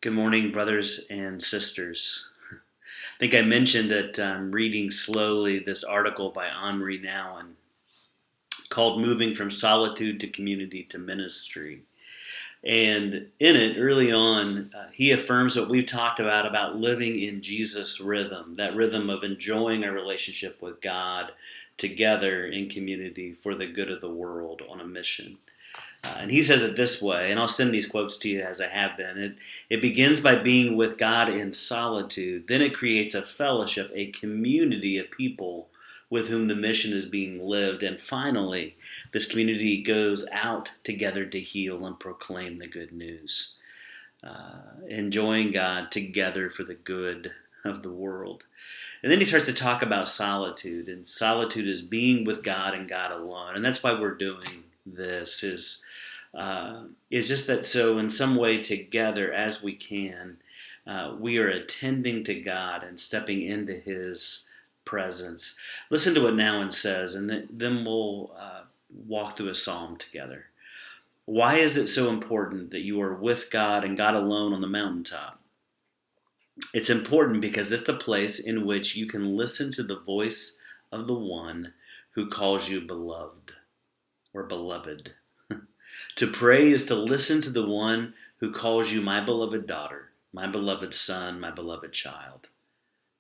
Good morning, brothers and sisters. I think I mentioned that I'm reading slowly this article by Henri Nouwen called Moving from Solitude to Community to Ministry. And in it, early on, he affirms what we've talked about living in Jesus' rhythm, that rhythm of enjoying our relationship with God together in community for the good of the world on a mission. And he says it this way, and I'll send these quotes to you as I have been. It begins by being with God in solitude. Then it creates a fellowship, a community of people with whom the mission is being lived. And finally, this community goes out together to heal and proclaim the good news, enjoying God together for the good of the world. And then he starts to talk about solitude, and solitude is being with God and God alone. And that's why we're doing this is just that, so in some way together as we can, we are attending to God and stepping into his presence. Listen to what Nouwen says, and then we'll walk through a psalm together. Why is it so important that you are with God and God alone on the mountaintop? It's important because it's the place in which you can listen to the voice of the one who calls you beloved or beloved. To pray is to listen to the one who calls you my beloved daughter, my beloved son, my beloved child.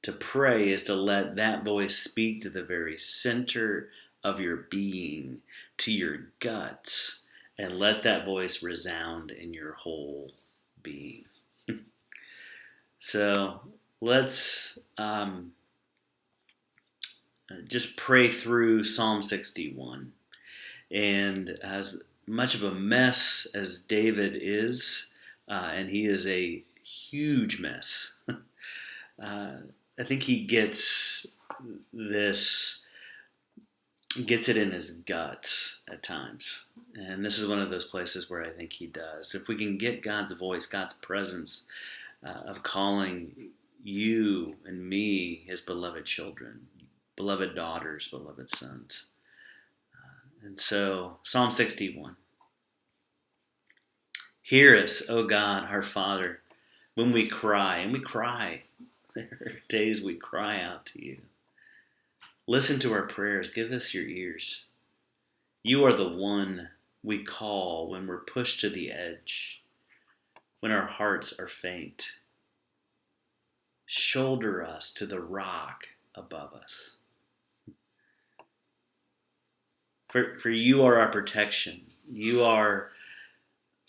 To pray is to let that voice speak to the very center of your being, to your guts, and let that voice resound in your whole being. So let's just pray through Psalm 61. And as much of a mess as David is, and he is a huge mess, I think he gets it in his gut at times. And this is one of those places where I think he does. If we can get God's voice, God's presence of calling you and me his beloved children, beloved daughters, beloved sons. And so, Psalm 61. Hear us, O God, our Father, when we cry, and we cry. There are days we cry out to you. Listen to our prayers. Give us your ears. You are the one we call when we're pushed to the edge, when our hearts are faint. Shoulder us to the rock above us. For you are our protection. You are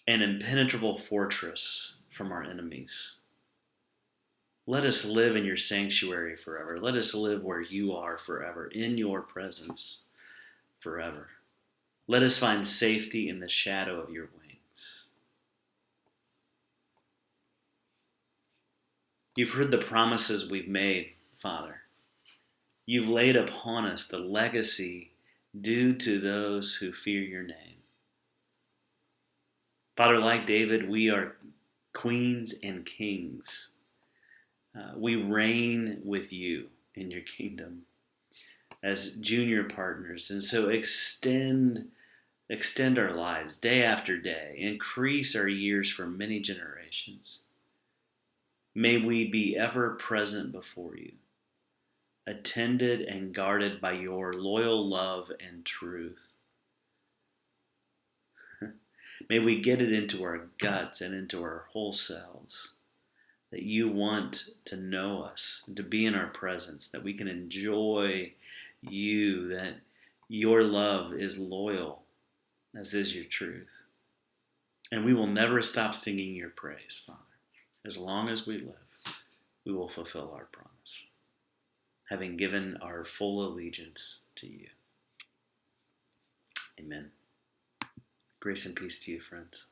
an impenetrable fortress from our enemies. Let us live in your sanctuary forever. Let us live where you are forever, in your presence forever. Let us find safety in the shadow of your wings. You've heard the promises we've made, Father. You've laid upon us the legacy due to those who fear your name. Father, like David, we are queens and kings. We reign with you in your kingdom as junior partners. And so extend our lives day after day. Increase our years for many generations. May we be ever present before you, attended and guarded by your loyal love and truth. May we get it into our guts and into our whole selves that you want to know us and to be in our presence, that we can enjoy you, that your love is loyal, as is your truth. And we will never stop singing your praise, Father. As long as we live, we will fulfill our promise, having given our full allegiance to you. Amen. Grace and peace to you, friends.